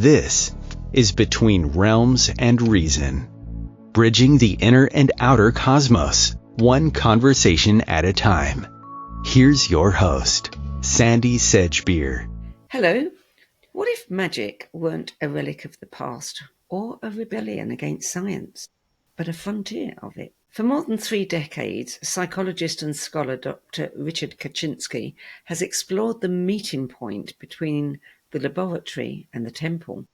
This is Between Realms and Reason, bridging the inner and outer cosmos, one conversation at a time. Here's your host, Sandie Sedgbeer. Hello. What if magic weren't a relic of the past or a rebellion against science, but a frontier of it? For more than 3 decades, psychologist and scholar Dr. Richard Kaczynski has explored the meeting point between the laboratory and the temple,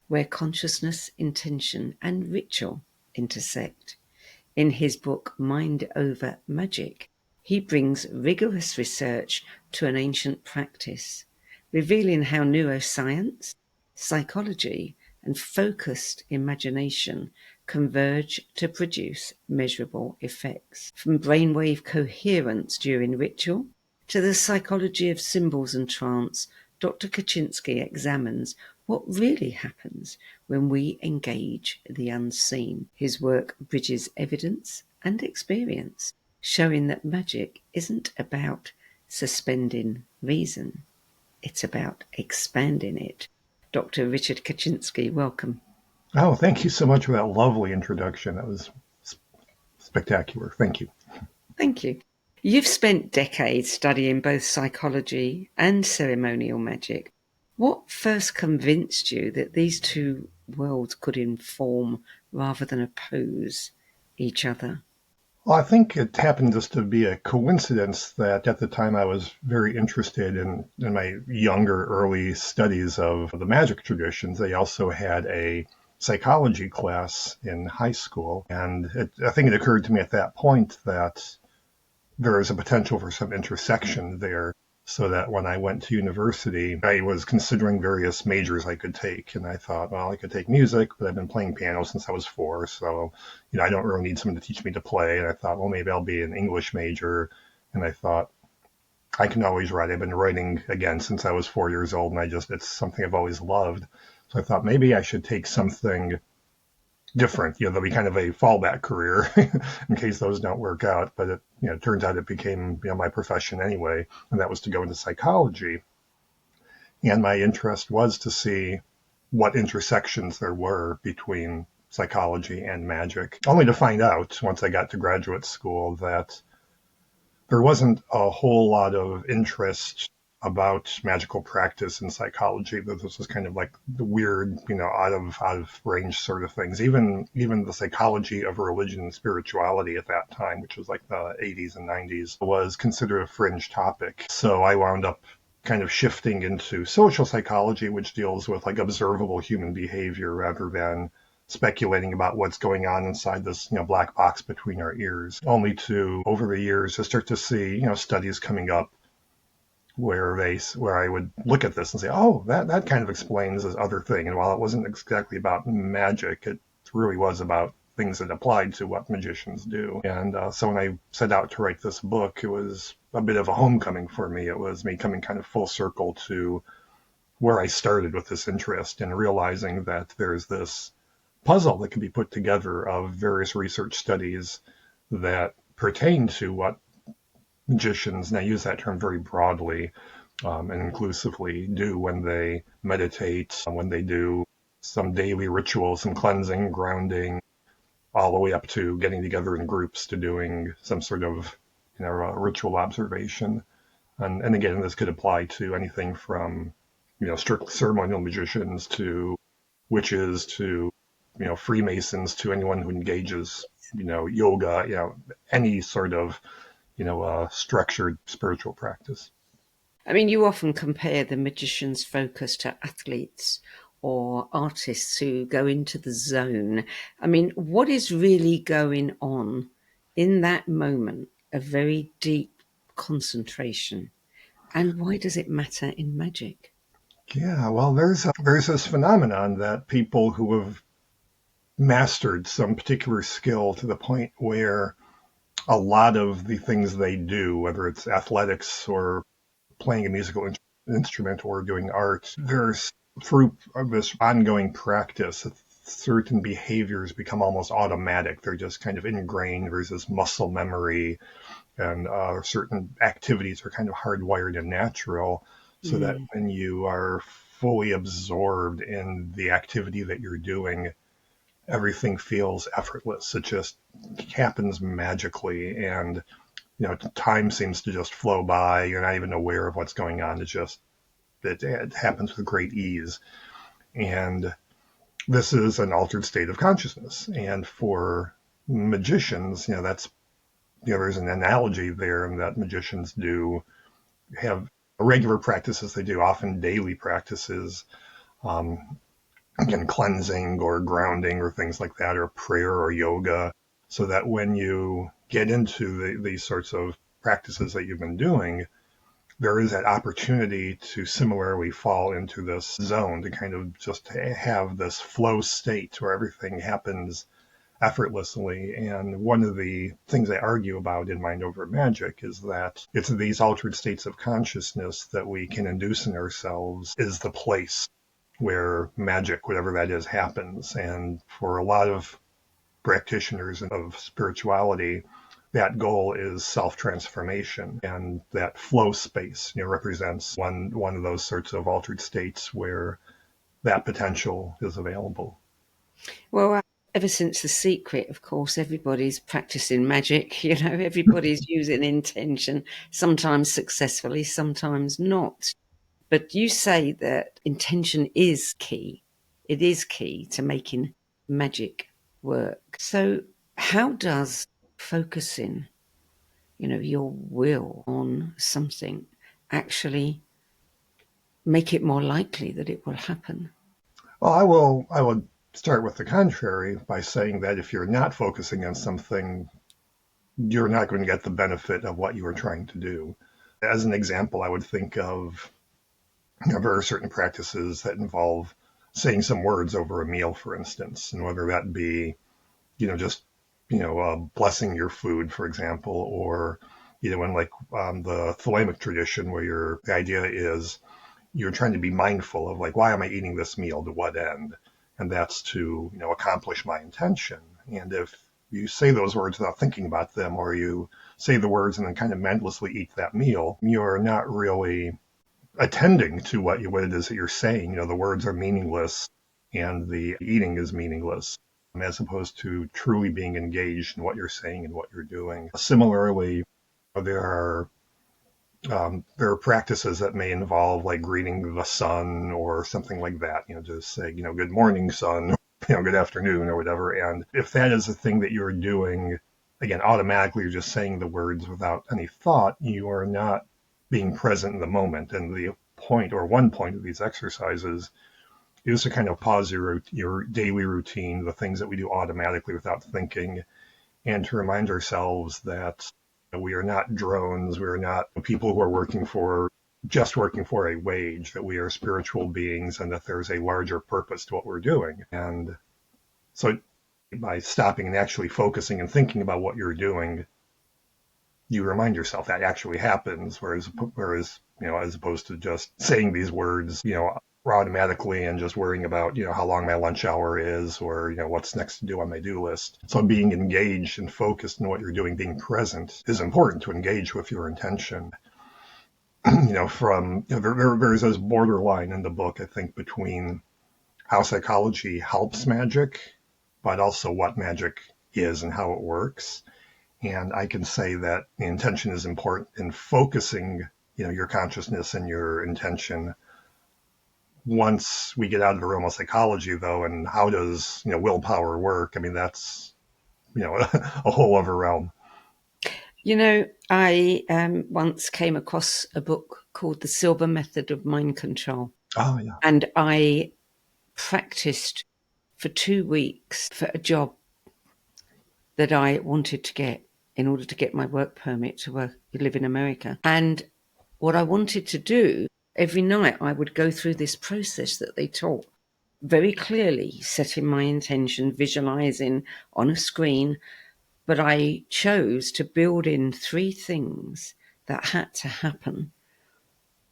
where consciousness, intention, and ritual intersect. In his book, Mind Over Magick, he brings rigorous research to an ancient practice, revealing how neuroscience, psychology, and focused imagination converge to produce measurable effects. From brainwave coherence during ritual to the psychology of symbols and trance, Dr. Kaczynski examines what really happens when we engage the unseen. His work bridges evidence and experience, showing that magic isn't about suspending reason. It's about expanding it. Dr. Richard Kaczynski, welcome. Oh, thank you so much for that lovely introduction. That was spectacular. Thank you. Thank you. You've spent decades studying both psychology and ceremonial magic. What first convinced you that these two worlds could inform rather than oppose each other? Well, I think it happened just to be a coincidence that at the time I was very interested in my younger early studies of the magic traditions. They also had a psychology class in high school. And I think it occurred to me at that point that there is a potential for some intersection there. So that when I went to university, I was considering various majors I could take. And I thought, well, I could take music, but I've been playing piano since I was 4. So, I don't really need someone to teach me to play. And I thought, well, maybe I'll be an English major. And I thought, I can always write. I've been writing again since I was 4 years old. And it's something I've always loved. So I thought maybe I should take something different, there'll be kind of a fallback career in case those don't work out. But it turns out it became, my profession anyway, and that was to go into psychology. And my interest was to see what intersections there were between psychology and magic, only to find out once I got to graduate school that there wasn't a whole lot of interest about magical practice in psychology. That this was kind of like the weird, out of range sort of things. Even the psychology of religion and spirituality at that time, which was like the 80s and 90s, was considered a fringe topic. So I wound up kind of shifting into social psychology, which deals with like observable human behavior rather than speculating about what's going on inside this, black box between our ears, only to over the years to start to see, studies coming up where I would look at this and say, oh, that kind of explains this other thing. And while it wasn't exactly about magic, it really was about things that applied to what magicians do. And so when I set out to write this book, it was a bit of a homecoming for me. It was me coming kind of full circle to where I started with this interest and realizing that there's this puzzle that can be put together of various research studies that pertain to what magicians, and I use that term very broadly and inclusively, do when they meditate, when they do some daily ritual, some cleansing, grounding, all the way up to getting together in groups to doing some sort of ritual observation. And again, this could apply to anything from strict ceremonial magicians to witches to Freemasons to anyone who engages yoga, any sort of structured spiritual practice. I mean, you often compare the magician's focus to athletes or artists who go into the zone. I mean, what is really going on in that moment of very deep concentration? And why does it matter in magic? Yeah, well, there's this phenomenon that people who have mastered some particular skill to the point where a lot of the things they do, whether it's athletics or playing a musical instrument or doing art, there's through this ongoing practice, certain behaviors become almost automatic. They're just kind of ingrained. There's this muscle memory, and certain activities are kind of hardwired and natural, so that when you are fully absorbed in the activity that you're doing, everything feels effortless. It just happens magically, and time seems to just flow by. You're not even aware of what's going on. It happens with great ease. And this is an altered state of consciousness. And for magicians, there's an analogy there in that magicians do have regular practices they do, often daily practices, again, cleansing or grounding or things like that, or prayer or yoga, so that when you get into these sorts of practices that you've been doing, there is that opportunity to similarly fall into this zone, to kind of just have this flow state where everything happens effortlessly. And one of the things I argue about in Mind Over Magick is that it's these altered states of consciousness that we can induce in ourselves is the place where magic, whatever that is, happens. And for a lot of practitioners of spirituality, that goal is self-transformation, and that flow space represents one of those sorts of altered states where that potential is available. Well, ever since The Secret, of course, everybody's practicing magic, everybody's using intention, sometimes successfully, sometimes not. But you say that intention is key. It is key to making magic work. So how does focusing, your will on something actually make it more likely that it will happen? Well, I will start with the contrary by saying that if you're not focusing on something, you're not going to get the benefit of what you are trying to do. As an example, I would think of there are certain practices that involve saying some words over a meal, for instance, and whether that be, just, blessing your food, for example, or, in like the Thelemic tradition, where the idea is you're trying to be mindful of like, why am I eating this meal? To what end? And that's to, accomplish my intention. And if you say those words without thinking about them, or you say the words and then kind of mindlessly eat that meal, you're not really attending to what it is that you're saying. The words are meaningless and the eating is meaningless, as opposed to truly being engaged in what you're saying and what you're doing. Similarly, there are practices that may involve like greeting the sun or something like that, just say, good morning, sun, good afternoon or whatever. And if that is the thing that you're doing, again, automatically you're just saying the words without any thought, you are not being present in the moment. And the point, or one point of these exercises, is to kind of pause your daily routine, the things that we do automatically without thinking, and to remind ourselves that we are not drones. We are not people who are just working for a wage, that we are spiritual beings and that there's a larger purpose to what we're doing. And so by stopping and actually focusing and thinking about what you're doing, you remind yourself that actually happens, whereas as opposed to just saying these words, automatically and just worrying about, how long my lunch hour is, or, what's next to do on my do list. So being engaged and focused in what you're doing, being present, is important to engage with your intention. There's this borderline in the book, I think, between how psychology helps magic, but also what magic is and how it works. And I can say that the intention is important in focusing, your consciousness and your intention. Once we get out of the realm of psychology, though, and how does, willpower work? I mean, that's, a whole other realm. I once came across a book called The Silver Method of Mind Control. Oh, yeah. And I practiced for 2 weeks for a job that I wanted to get in order to get my work permit to live in America. And what I wanted to do, every night I would go through this process that they taught, very clearly setting my intention, visualizing on a screen. But I chose to build in 3 things that had to happen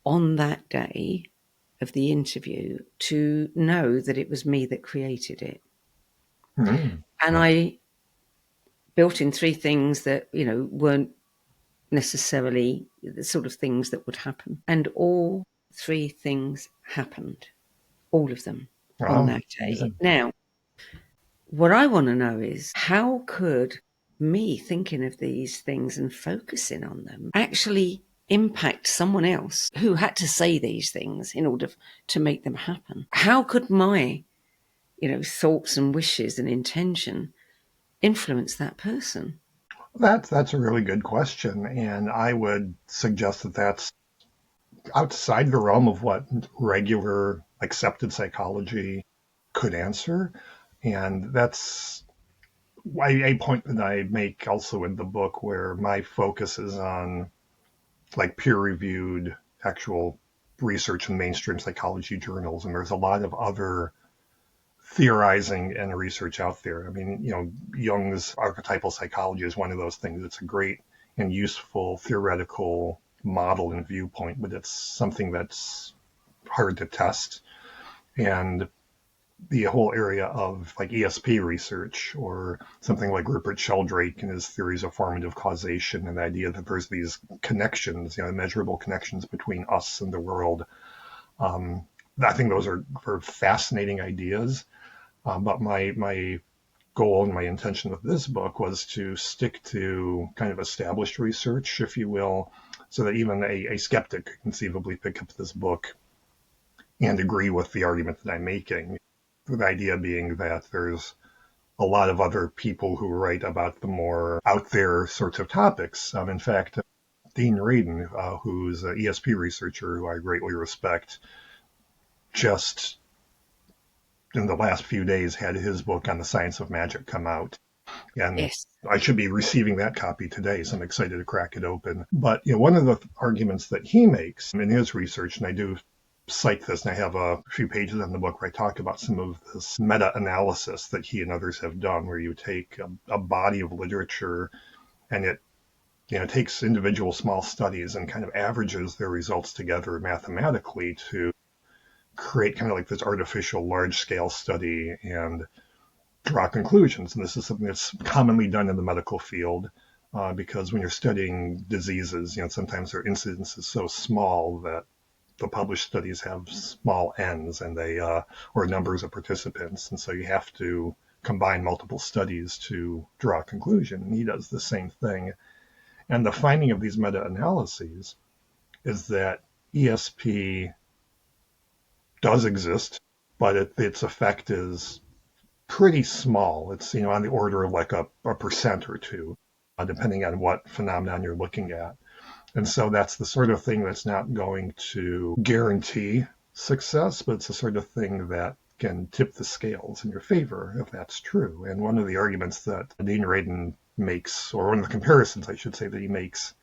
on that day of the interview to know that it was me that created it. Mm-hmm. And I built in 3 things that, weren't necessarily the sort of things that would happen. And all 3 things happened. all of them, Wow. on that day. Now, what I want to know is, how could me thinking of these things and focusing on them actually impact someone else who had to say these things in order to make them happen? How could my, thoughts and wishes and intention influence that person? That's a really good question, and I would suggest that that's outside the realm of what regular accepted psychology could answer. And that's a point that I make also in the book, where my focus is on like peer-reviewed actual research in mainstream psychology journals, and there's a lot of other theorizing and research out there. I mean, Jung's archetypal psychology is one of those things. It's a great and useful theoretical model and viewpoint, but it's something that's hard to test. And the whole area of like ESP research, or something like Rupert Sheldrake and his theories of formative causation, and the idea that there's these connections, measurable connections between us and the world. I think those are fascinating ideas. But my goal and my intention with this book was to stick to kind of established research, if you will, so that even a skeptic could conceivably pick up this book and agree with the argument that I'm making. The idea being that there's a lot of other people who write about the more out there sorts of topics. In fact, Dean Radin, who's an ESP researcher who I greatly respect, just in the last few days had his book on the science of magic come out. And Yes. I should be receiving that copy today, so I'm excited to crack it open. But one of the arguments that he makes in his research, and I do cite this, and I have a few pages in the book where I talk about some of this meta-analysis that he and others have done, where you take a body of literature and it takes individual small studies and kind of averages their results together mathematically to create kind of like this artificial large-scale study and draw conclusions. And this is something that's commonly done in the medical field, because when you're studying diseases, sometimes their incidence is so small that the published studies have small n's, and they or numbers of participants, and so you have to combine multiple studies to draw a conclusion. And he does the same thing. And the finding of these meta-analyses is that ESP does exist, but its effect is pretty small. It's on the order of like a percent or two, depending on what phenomenon you're looking at. And so that's the sort of thing that's not going to guarantee success, but it's the sort of thing that can tip the scales in your favor if that's true. And one of the arguments that Dean Radin makes, or one of the comparisons I should say that he makes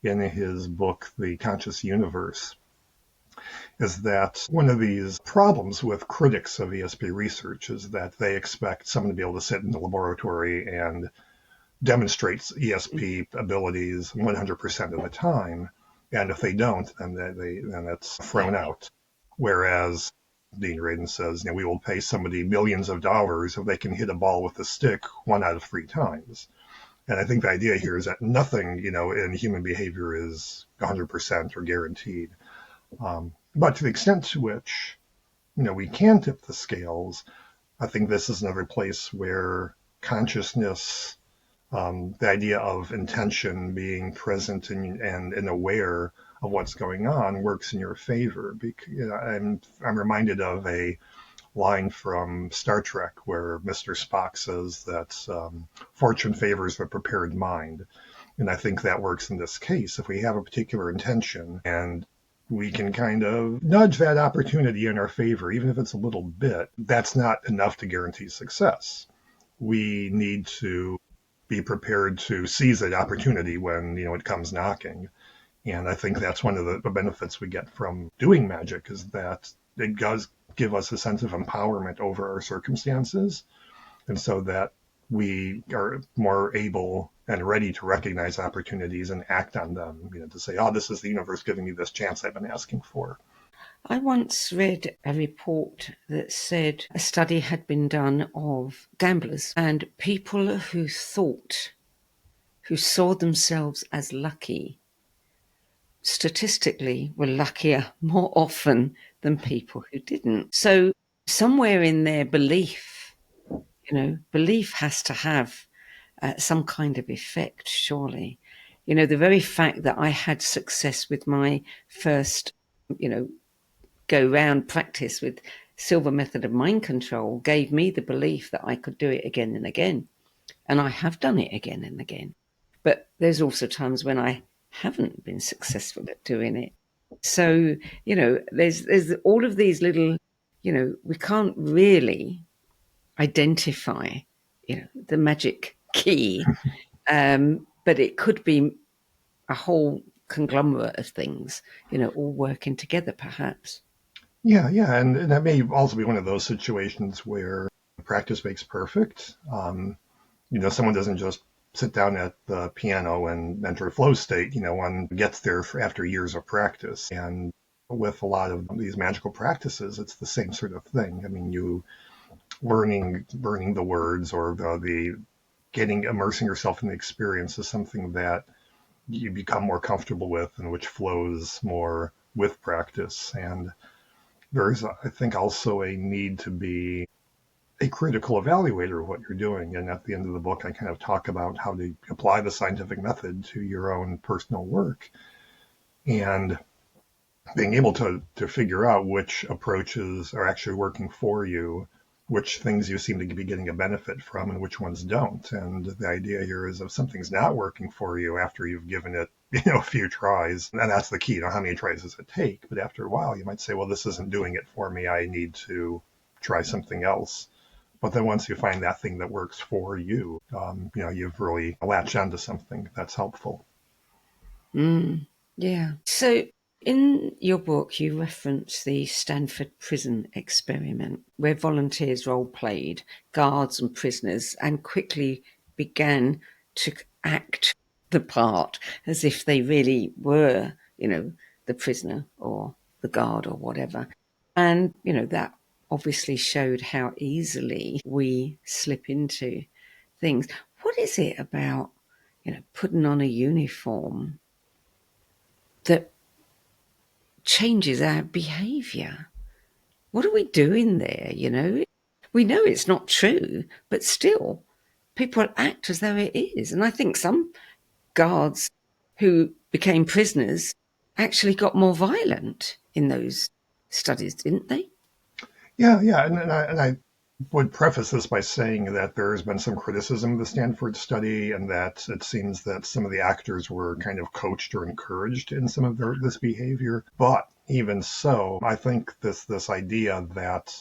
in his book, The Conscious Universe, is that one of these problems with critics of ESP research is that they expect someone to be able to sit in the laboratory and demonstrate ESP abilities 100% of the time. And if they don't, then that's thrown out. Whereas Dean Radin says, we will pay somebody millions of dollars if they can hit a ball with a stick 1 out of 3 times. And I think the idea here is that nothing, in human behavior is 100% or guaranteed. But to the extent to which, we can tip the scales, I think this is another place where consciousness, the idea of intention, being present and aware of what's going on, works in your favor. Because I'm reminded of a line from Star Trek where Mr. Spock says that fortune favors the prepared mind. And I think that works in this case. If we have a particular intention and we can kind of nudge that opportunity in our favor, even if it's a little bit, that's not enough to guarantee success. We need to be prepared to seize that opportunity when, it comes knocking. And I think that's one of the benefits we get from doing magic, is that it does give us a sense of empowerment over our circumstances. And so that we are more able and ready to recognize opportunities and act on them, to say, this is the universe giving me this chance I've been asking for. I once read a report that said a study had been done of gamblers and people who saw themselves as lucky, statistically were luckier more often than than people who didn't. So somewhere in their belief, belief has to have some kind of effect, surely. The very fact that I had success with my first, go round practice with Silver method of mind control gave me the belief that I could do it again and again. And I have done it again and again. But there's also times when I haven't been successful at doing it. So, there's all of these little, we can't really identify, the magic key, but it could be a whole conglomerate of things, all working together, perhaps. Yeah, and that may also be one of those situations where practice makes perfect. Someone doesn't just sit down at the piano and enter a flow state. One gets there after years of practice. And with a lot of these magical practices, it's the same sort of thing. I mean, you learning the words or the immersing yourself in the experience is something that you become more comfortable with and which flows more with practice. And there's, I think, also a need to be a critical evaluator of what you're doing. And at the end of the book, I kind of talk about how to apply the scientific method to your own personal work and being able to figure out which approaches are actually working for you, which things you seem to be getting a benefit from and which ones don't. And the idea here is if something's not working for you after you've given it, a few tries, and that's the key, how many tries does it take? But after a while, you might say, well, this isn't doing it for me. I need to try something else. But then once you find that thing that works for you, you've really latched onto something that's helpful. Yeah. So in your book, you reference the Stanford prison experiment, where volunteers role-played guards and prisoners and quickly began to act the part as if they really were, the prisoner or the guard or whatever. And, that obviously showed how easily we slip into things. What is it about, putting on a uniform that changes our behaviour? What are we doing there, We know it's not true, but still, people act as though it is. And I think some guards who became prisoners actually got more violent in those studies, didn't they? Yeah, and I would preface this by saying that there has been some criticism of the Stanford study and that it seems that some of the actors were kind of coached or encouraged in some of this behavior. But even so, I think this idea that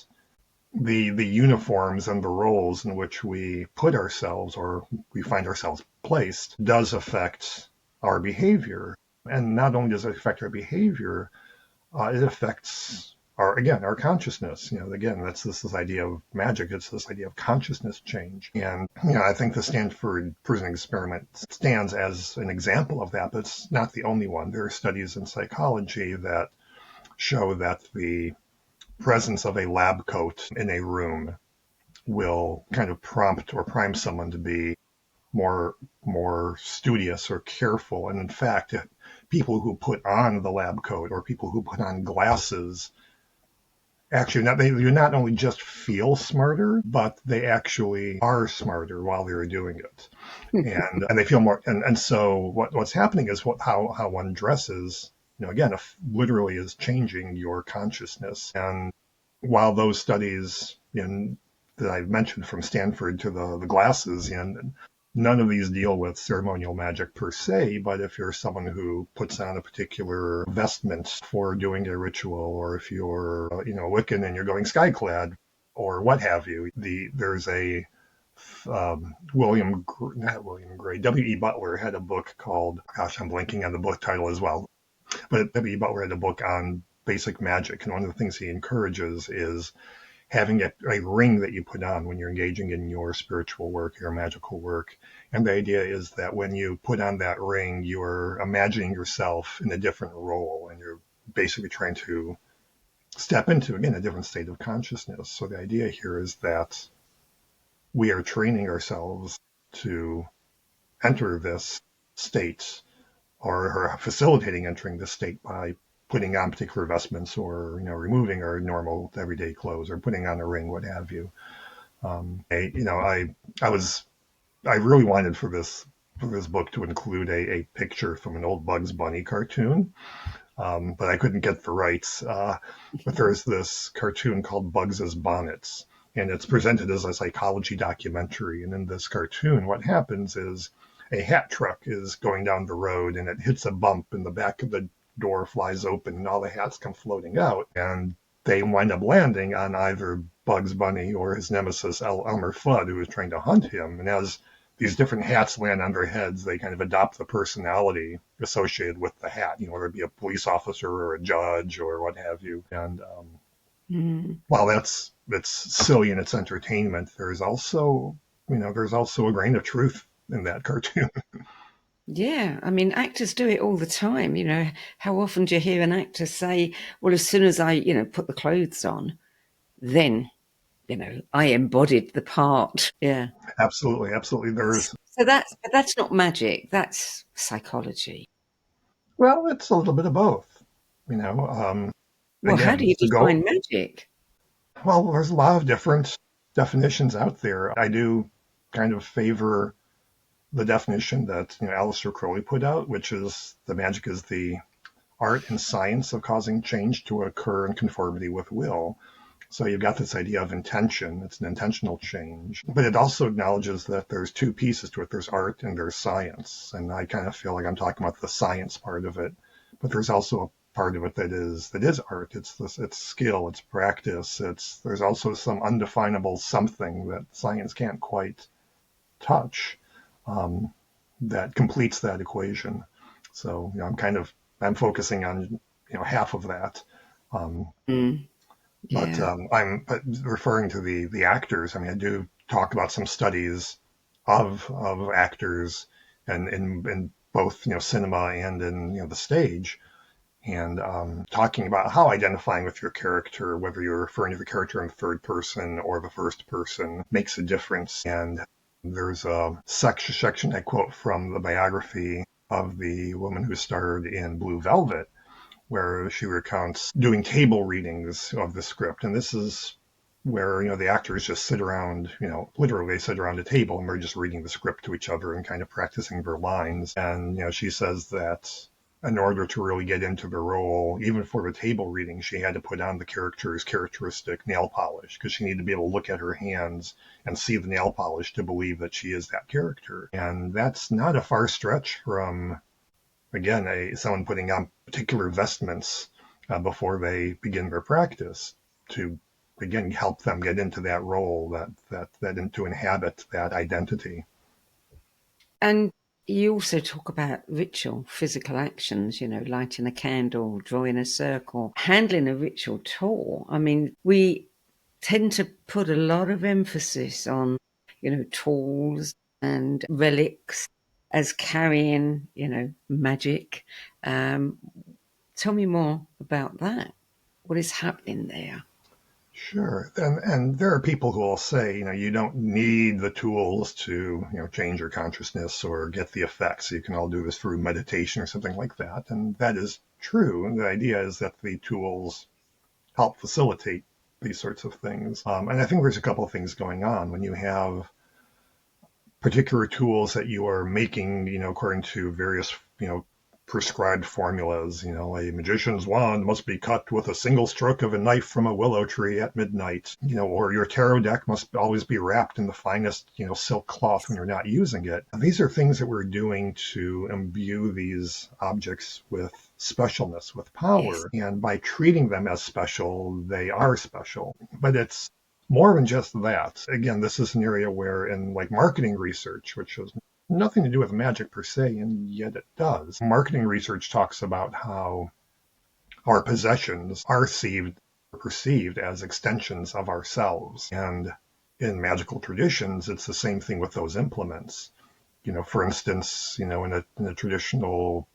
the uniforms and the roles in which we put ourselves or we find ourselves placed does affect our behavior. And not only does it affect our behavior, it affects our consciousness. Again, that's this idea of magic. It's this idea of consciousness change. And, I think the Stanford prison experiment stands as an example of that, but it's not the only one. There are studies in psychology that show that the presence of a lab coat in a room will kind of prompt or prime someone to be more studious or careful. And in fact, people who put on the lab coat or people who put on glasses actually you not only just feel smarter, but they actually are smarter while they're doing it. and they feel more. And so what's happening is how one dresses, again, literally is changing your consciousness. And while those studies that I've mentioned from Stanford to the glasses, none of these deal with ceremonial magic per se, but if you're someone who puts on a particular vestment for doing a ritual, or if you're, Wiccan and you're going skyclad, or what have you, there's a W.E. Butler had a book called, gosh, I'm blanking on the book title as well, but W.E. Butler had a book on basic magic, and one of the things he encourages is having a ring that you put on when you're engaging in your spiritual work, your magical work. And the idea is that when you put on that ring, you're imagining yourself in a different role, and you're basically trying to step into, again, a different state of consciousness. So the idea here is that we are training ourselves to enter this state or facilitating entering this state by putting on particular vestments or, removing our normal everyday clothes or putting on a ring, what have you. I really wanted for this book to include a picture from an old Bugs Bunny cartoon, but I couldn't get the rights. But there's this cartoon called Bugs's Bonnets, and it's presented as a psychology documentary. And in this cartoon, what happens is a hat truck is going down the road and it hits a bump and the back of the door flies open and all the hats come floating out. And they wind up landing on either Bugs Bunny or his nemesis, Elmer Fudd, who is trying to hunt him. And as these different hats land on their heads, they kind of adopt the personality associated with the hat, whether it be a police officer or a judge or what have you. And while it's silly and it's entertainment, there's also a grain of truth in that cartoon. Yeah, I mean, actors do it all the time. How often do you hear an actor say, well, as soon as I, put the clothes on, then, I embodied the part. Yeah. Absolutely. So that's not magic. That's psychology. Well, it's a little bit of both, Well, again, how do you define magic? Well, there's a lot of different definitions out there. I do kind of favor the definition that Alistair Crowley put out, which is the magic is the art and science of causing change to occur in conformity with will. So you've got this idea of intention. It's an intentional change. But it also acknowledges that there's two pieces to it. There's art and there's science. And I kind of feel like I'm talking about the science part of it. But there's also a part of it that is art. It's skill, it's practice. There's also some undefinable something that science can't quite touch that completes that equation. So I'm focusing on half of that. Yeah. But referring to the actors, I mean, I do talk about some studies of actors and in both cinema and in the stage, and talking about how identifying with your character, whether you're referring to the character in the third person or the first person, makes a difference. And there's a section I quote from the biography of the woman who starred in Blue Velvet, where she recounts doing table readings of the script. And this is where, the actors just sit around, literally they sit around a table and they're just reading the script to each other and kind of practicing their lines. And, she says that in order to really get into the role, even for the table reading, she had to put on the character's characteristic nail polish because she needed to be able to look at her hands and see the nail polish to believe that she is that character. And that's not a far stretch from, again, someone putting on particular vestments before they begin their practice to, again, help them get into that role, that to inhabit that identity. And you also talk about ritual, physical actions, lighting a candle, drawing a circle, handling a ritual tool. I mean, we tend to put a lot of emphasis on, tools and relics as carrying, magic. Tell me more about that. What is happening there? Sure. And there are people who will say, you don't need the tools to, change your consciousness or get the effects. You can all do this through meditation or something like that. And that is true. And the idea is that the tools help facilitate these sorts of things. And I think there's a couple of things going on when you have particular tools that you are making, according to various, prescribed formulas. A magician's wand must be cut with a single stroke of a knife from a willow tree at midnight, or your tarot deck must always be wrapped in the finest, silk cloth when you're not using it. And these are things that we're doing to imbue these objects with specialness, with power. Yes. And by treating them as special, they are special. But it's more than just that. Again, this is an area where in marketing research, which is nothing to do with magic per se, and yet it does. Marketing research talks about how our possessions are perceived as extensions of ourselves. And in magical traditions, it's the same thing with those implements. For instance, in a traditional,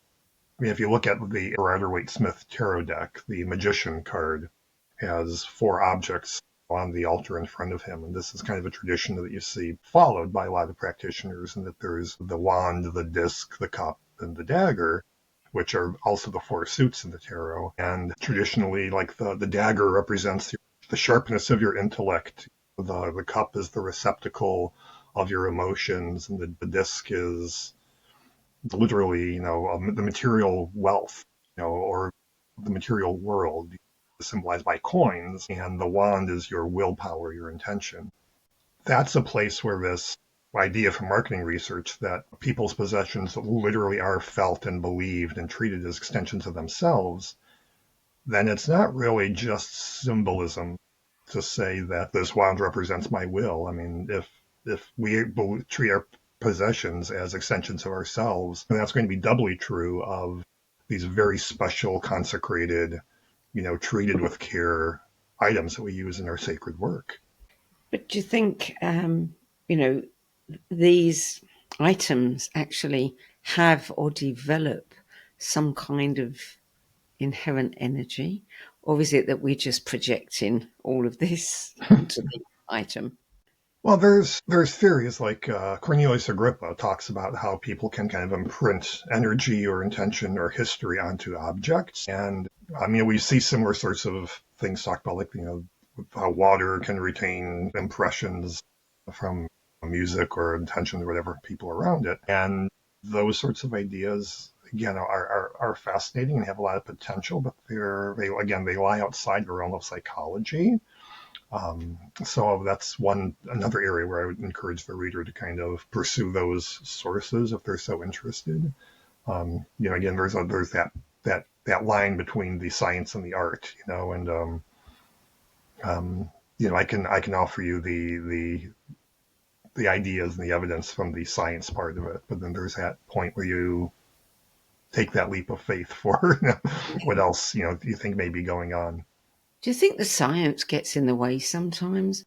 if you look at the Rider-Waite-Smith tarot deck, the magician card has 4 objects on the altar in front of him. And this is kind of a tradition that you see followed by a lot of practitioners, and that there's the wand, the disc, the cup, and the dagger. which are also the four suits in the tarot. And traditionally, like the dagger represents the sharpness of your intellect. The cup is the receptacle of your emotions, and the disc is literally, the material wealth, or the material world, symbolized by coins, and the wand is your willpower, your intention. That's a place where this idea from marketing research that people's possessions literally are felt and believed and treated as extensions of themselves, then it's not really just symbolism to say that this wand represents my will. I mean, if we treat our possessions as extensions of ourselves, then that's going to be doubly true of these very special, consecrated, treated with care items that we use in our sacred work. But do you think, these items actually have or develop some kind of inherent energy? Or is it that we're just projecting all of this onto the item? Well, there's theories like Cornelius Agrippa talks about how people can kind of imprint energy or intention or history onto objects. And I mean, we see similar sorts of things talked about, like, how water can retain impressions from music or intention or whatever people around it. And those sorts of ideas, again, are fascinating and have a lot of potential, but they lie outside the realm of psychology. So that's another area where I would encourage the reader to kind of pursue those sources if they're so interested. Again, there's that line between the science and the art, and I can offer you the ideas and the evidence from the science part of it, but then there's that point where you take that leap of faith for what else do you think may be going on. Do you think the science gets in the way sometimes?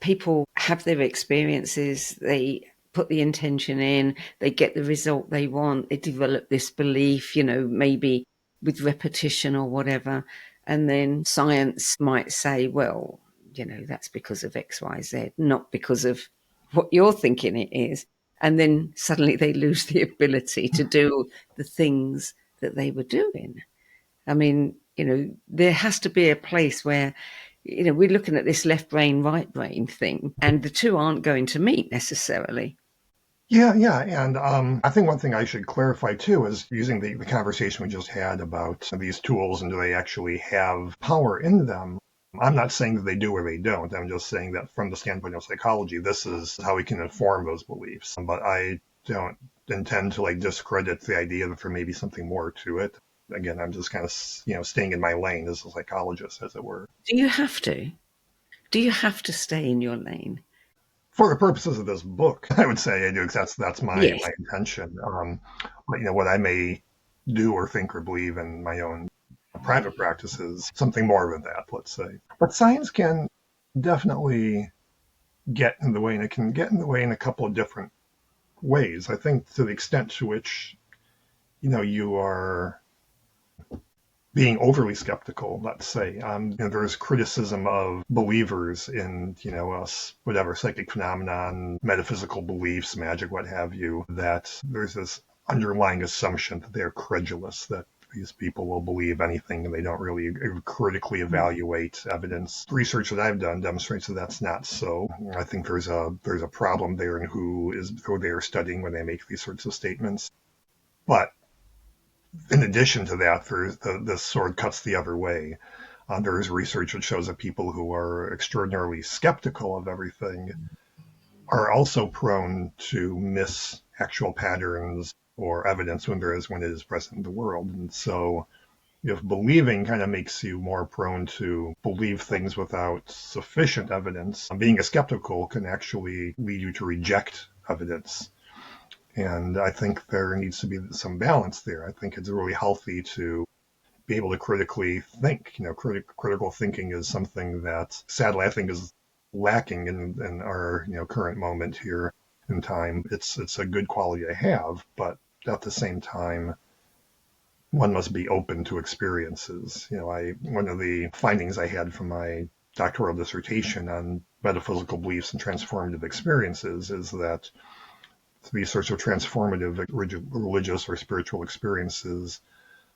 People have their experiences, they put the intention in, they get the result they want, they develop this belief, maybe with repetition or whatever. And then science might say, well, that's because of X, Y, Z, not because of what you're thinking it is. And then suddenly they lose the ability to do the things that they were doing. I mean, there has to be a place where, we're looking at this left brain, right brain thing, and the two aren't going to meet necessarily. Yeah. And I think one thing I should clarify, too, is using the conversation we just had about these tools and do they actually have power in them. I'm not saying that they do or they don't. I'm just saying that from the standpoint of psychology, this is how we can inform those beliefs. But I don't intend to discredit the idea that there may be something more to it. Again, I'm just kind of, staying in my lane as a psychologist, as it were. Do you have to? Do you have to stay in your lane? For the purposes of this book, I would say I do, because that's my intention. What I may do or think or believe in my own private practice is something more than that, let's say. But science can definitely get in the way, and it can get in the way in a couple of different ways. I think to the extent to which, you are being overly skeptical, let's say. There's criticism of believers in, whatever, psychic phenomenon, metaphysical beliefs, magic, what have you, that there's this underlying assumption that they're credulous, that these people will believe anything and they don't really critically evaluate evidence. Research that I've done demonstrates that that's not so. I think there's a problem there in who they are studying when they make these sorts of statements. But in addition to that, the sword cuts the other way. There's research that shows that people who are extraordinarily skeptical of everything are also prone to miss actual patterns or evidence when it is present in the world. And so if believing kind of makes you more prone to believe things without sufficient evidence, being a skeptical can actually lead you to reject evidence. And I think there needs to be some balance there. I think it's really healthy to be able to critically think. Critical thinking is something that, sadly, I think is lacking in our current moment here in time. It's a good quality to have, but at the same time, one must be open to experiences. One of the findings I had from my doctoral dissertation on metaphysical beliefs and transformative experiences is that these sorts of transformative religious or spiritual experiences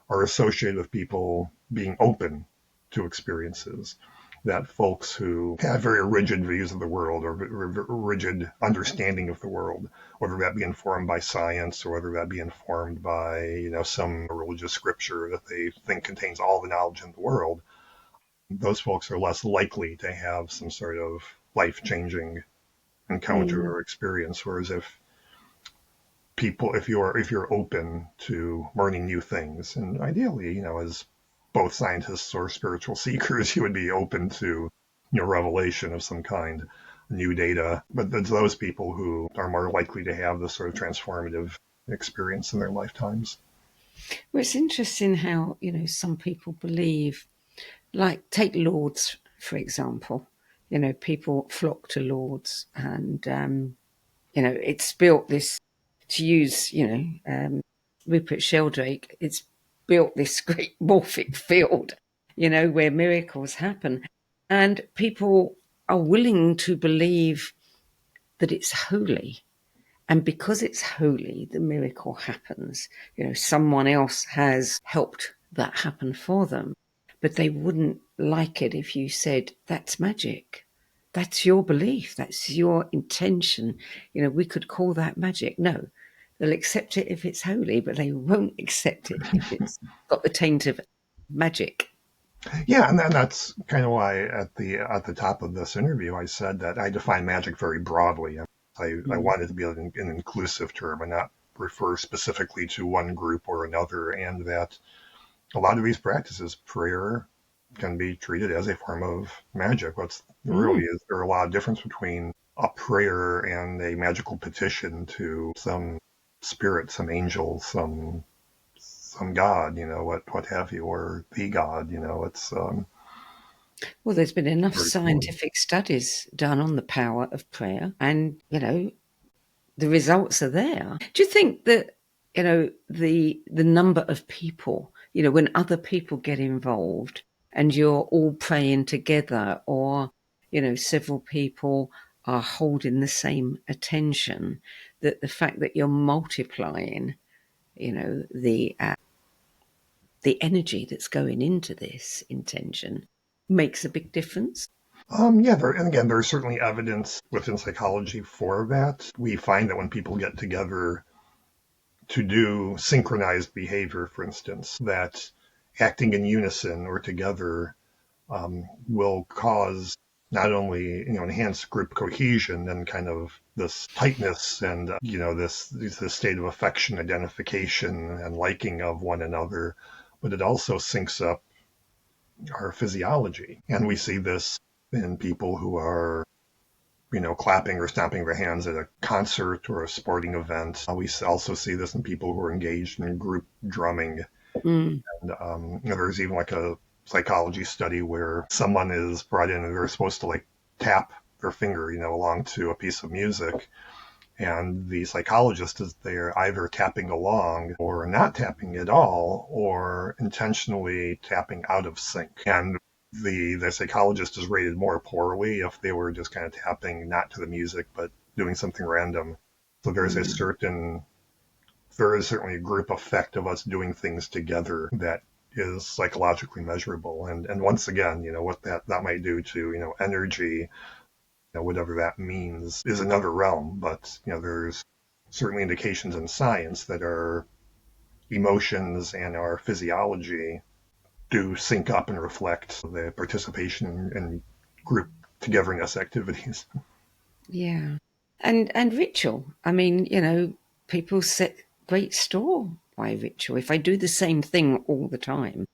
are associated with people being open to experiences. That folks who have very rigid views of the world or rigid understanding of the world, whether that be informed by science or whether that be informed by, some religious scripture that they think contains all the knowledge in the world, those folks are less likely to have some sort of life-changing encounter or experience. Whereas if you're open to learning new things, and ideally, as both scientists or spiritual seekers, you would be open to, revelation of some kind, new data. But it's those people who are more likely to have this sort of transformative experience in their lifetimes. Well, it's interesting how, some people believe, like take Lourdes, for example. People flock to Lourdes and, it's built this, to use, Rupert Sheldrake, it's built this great morphic field, where miracles happen. And people are willing to believe that it's holy. And because it's holy, the miracle happens. Someone else has helped that happen for them. But they wouldn't like it if you said, that's magic. That's your belief. That's your intention. We could call that magic. No, they'll accept it if it's holy, but they won't accept it if it's got the taint of magic. Yeah, and then that's kind of why at the top of this interview I said that I define magic very broadly. I want it to be an inclusive term and not refer specifically to one group or another, and that a lot of these practices, prayer, can be treated as a form of magic. What's really is there a lot of difference between a prayer and a magical petition to some spirit, some angel, some god, what have you, or the god, it's well, there's been enough scientific studies done on the power of prayer, and the results are there. Do you think that the number of people, when other people get involved and you're all praying together, or several people are holding the same attention, that the fact that you're multiplying the energy that's going into this intention makes a big difference? And again, there's certainly evidence within psychology for that. We find that when people get together to do synchronized behavior, for instance, that acting in unison or together will cause not only enhanced group cohesion and kind of this tightness and this state of affection, identification, and liking of one another, but it also syncs up our physiology. And we see this in people who are clapping or stomping their hands at a concert or a sporting event. We also see this in people who are engaged in group drumming. And there's even like a psychology study where someone is brought in and they're supposed to tap their finger, along to a piece of music. And the psychologist is there either tapping along or not tapping at all, or intentionally tapping out of sync. And the psychologist is rated more poorly if they were just kind of tapping not to the music, but doing something random. So there is certainly a group effect of us doing things together that is psychologically measurable. And once again, what that might do to, energy, whatever that means is another realm. But, there's certainly indications in science that our emotions and our physiology do sync up and reflect the participation in group togetherness activities. Yeah. And ritual. I mean, people set great store by ritual. If I do the same thing all the time,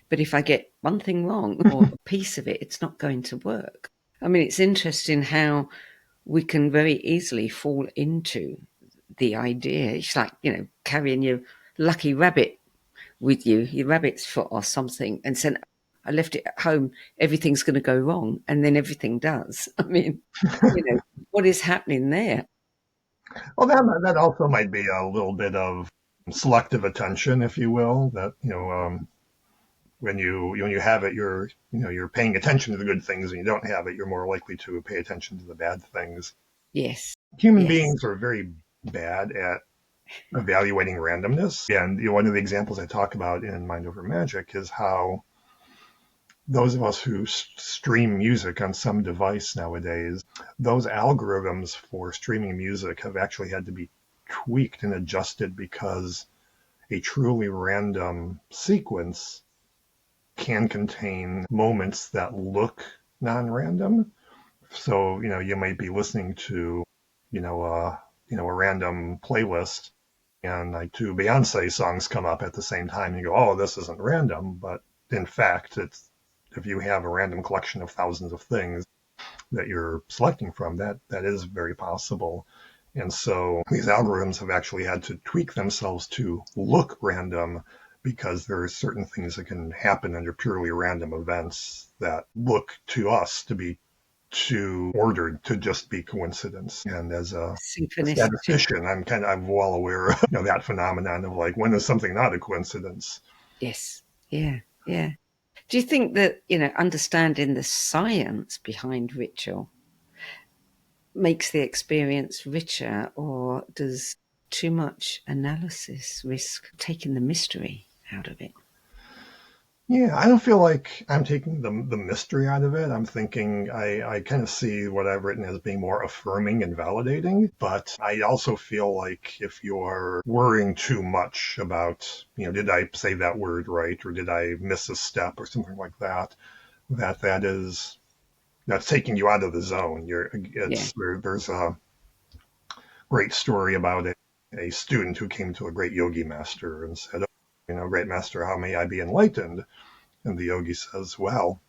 but if I get one thing wrong or a piece of it, it's not going to work. I mean, it's interesting how we can very easily fall into the idea. It's like, carrying your lucky rabbit with you, your rabbit's foot or something, and saying, I left it at home, everything's going to go wrong, and then everything does. I mean, what is happening there? Well, that also might be a little bit of selective attention, if you will, that, when you have it, you're paying attention to the good things, and you don't have it, you're more likely to pay attention to the bad things. Yes. Human beings are very bad at evaluating randomness. And one of the examples I talk about in Mind Over Magick is how those of us who stream music on some device nowadays, those algorithms for streaming music have actually had to be tweaked and adjusted because a truly random sequence can contain moments that look non-random. So, you might be listening to, a random playlist, and like two Beyonce songs come up at the same time, and you go, oh, this isn't random. But in fact, if you have a random collection of thousands of things that you're selecting from, that is very possible. And so these algorithms have actually had to tweak themselves to look random because there are certain things that can happen under purely random events that look to us to be too ordered to just be coincidence. And as a statistician, I'm well aware of that phenomenon of like, when is something not a coincidence? Yes. Yeah. Yeah. Do you think that, understanding the science behind ritual makes the experience richer, or does too much analysis risk taking the mystery out of it? Yeah, I don't feel like I'm taking the mystery out of it. I'm thinking I kind of see what I've written as being more affirming and validating. But I also feel like if you're worrying too much about, did I say that word right, or did I miss a step or something like that, that's taking you out of the zone. There's a great story about a student who came to a great yogi master and said, great master, how may I be enlightened? And the yogi says, well,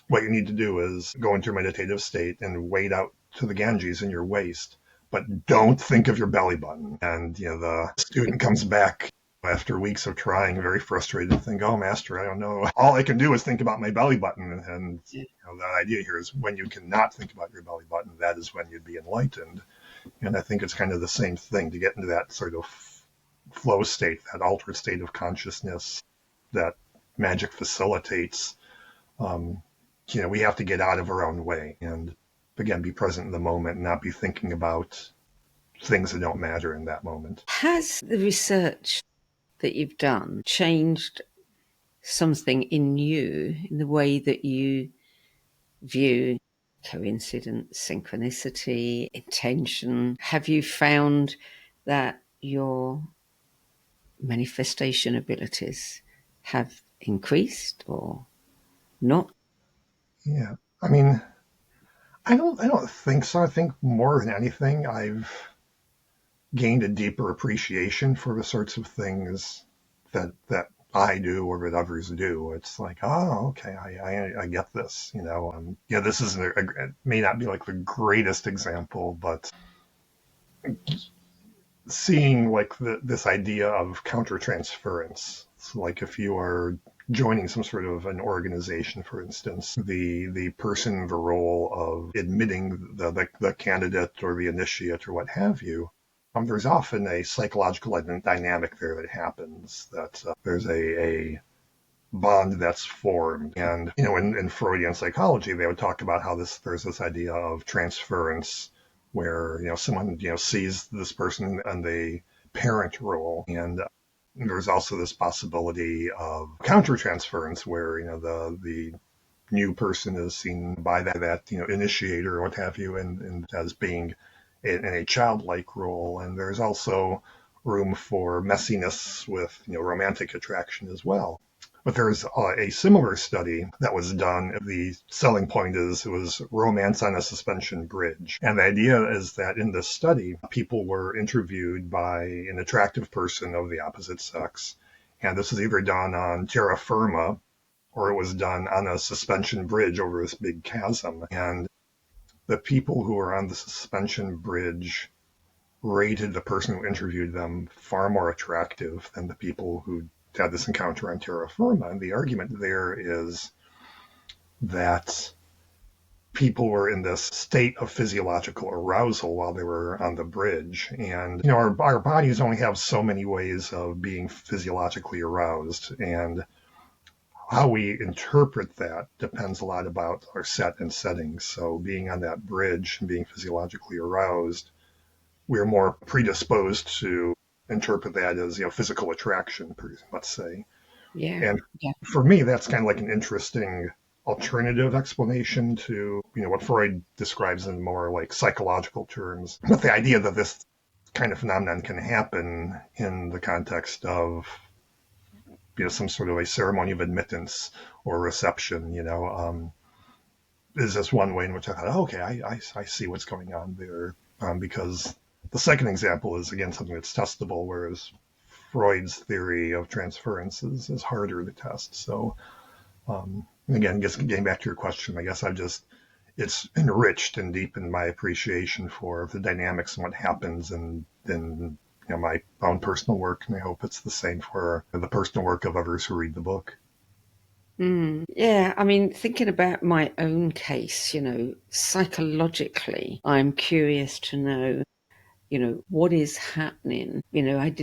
what you need to do is go into a meditative state and wade out to the Ganges in your waist, but don't think of your belly button. And, the student comes back after weeks of trying, very frustrated, and think, oh, master, I don't know. All I can do is think about my belly button. And the idea here is when you cannot think about your belly button, that is when you'd be enlightened. And I think it's kind of the same thing to get into that sort of flow state, that altered state of consciousness that magic facilitates. We have to get out of our own way and, again, be present in the moment and not be thinking about things that don't matter in that moment. Has the research that you've done changed something in you, in the way that you view coincidence, synchronicity, intention? Have you found that your manifestation abilities have increased or not? Yeah. I mean, I don't think so. I think more than anything, I've gained a deeper appreciation for the sorts of things that I do or that others do. It's like, oh, okay, I get this. This isn't it may not be like the greatest example, but seeing like this idea of countertransference. So like if you are joining some sort of an organization, for instance, the person in the role of admitting the candidate or the initiate or what have you, there's often a psychological dynamic there that happens, that there's a bond that's formed. And, in Freudian psychology, they would talk about how there's this idea of transference where, someone, sees this person in the parent role. And there's also this possibility of countertransference where, the new person is seen by that initiator or what have you, and as being in a childlike role. And there's also room for messiness with, romantic attraction as well. But there's a similar study that was done. The selling point is it was romance on a suspension bridge. And the idea is that in this study, people were interviewed by an attractive person of the opposite sex. And this was either done on terra firma or it was done on a suspension bridge over this big chasm. And the people who were on the suspension bridge rated the person who interviewed them far more attractive than the people who had this encounter on terra firma. And the argument there is that people were in this state of physiological arousal while they were on the bridge. And, our bodies only have so many ways of being physiologically aroused. And how we interpret that depends a lot about our set and settings. So being on that bridge and being physiologically aroused we're more predisposed to interpret that as, physical attraction, let's say. Yeah. And Yeah. for me, that's kind of like an interesting alternative explanation to, what Freud describes in more like psychological terms. But the idea that this kind of phenomenon can happen in the context of, some sort of a ceremony of admittance or reception, is just one way in which I thought, okay, I see what's going on there. Because the second example is, again, something that's testable, whereas Freud's theory of transference is harder to test. So, again, getting back to your question, I guess it's enriched and deepened my appreciation for the dynamics and what happens in my own personal work. And I hope it's the same for the personal work of others who read the book. Yeah, I mean, thinking about my own case, psychologically, I'm curious to know, what is happening. I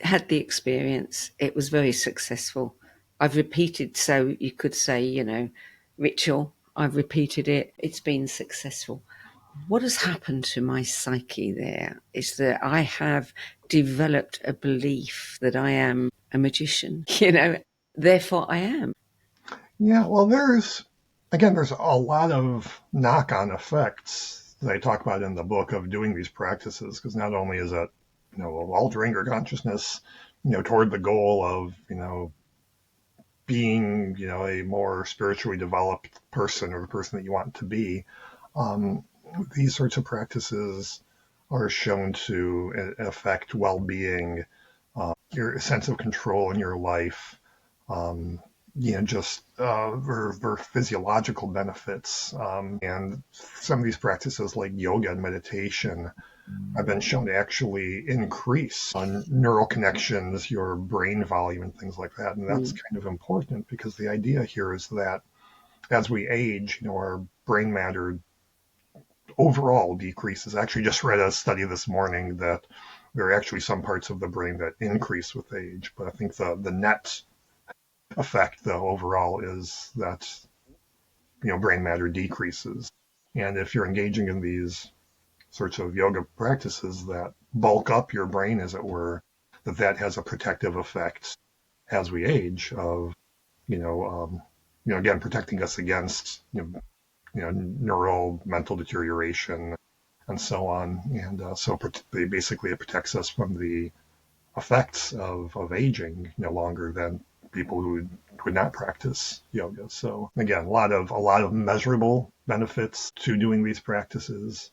had the experience. It was very successful. I've repeated, so you could say, ritual. I've repeated it. It's been successful. What has happened to my psyche there is that I have developed a belief that I am a magician, therefore I am. Yeah, well, there's a lot of knock-on effects that I talk about in the book of doing these practices, because not only is it, altering your consciousness, toward the goal of, being, a more spiritually developed person or the person that you want to be, these sorts of practices are shown to affect well-being, your sense of control in your life, just their physiological benefits. And some of these practices like yoga and meditation have been shown to actually increase on neural connections, your brain volume and things like that. And that's kind of important because the idea here is that as we age, our brain matter overall decreases. I actually just read a study this morning that there are actually some parts of the brain that increase with age, but I think the net effect, though, overall is that, brain matter decreases. And if you're engaging in these sorts of yoga practices that bulk up your brain, as it were, that has a protective effect as we age of, again, protecting us against, neural mental deterioration and so on. And so basically it protects us from the effects of aging, longer than people who would not practice yoga. So again, a lot of measurable benefits to doing these practices.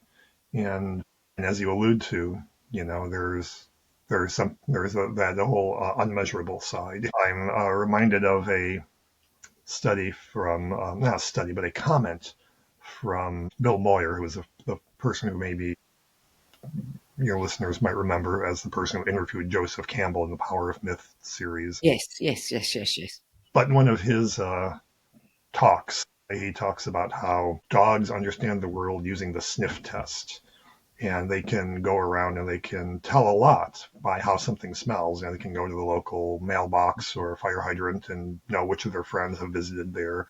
And as you allude to, there's that whole unmeasurable side. I'm reminded of a study from, not a study, but a comment from Bill Moyer, who was the person who maybe your listeners might remember as the person who interviewed Joseph Campbell in the Power of Myth series. Yes. But in one of his talks, he talks about how dogs understand the world using the sniff test. And they can go around and they can tell a lot by how something smells. And they can go to the local mailbox or fire hydrant and know which of their friends have visited there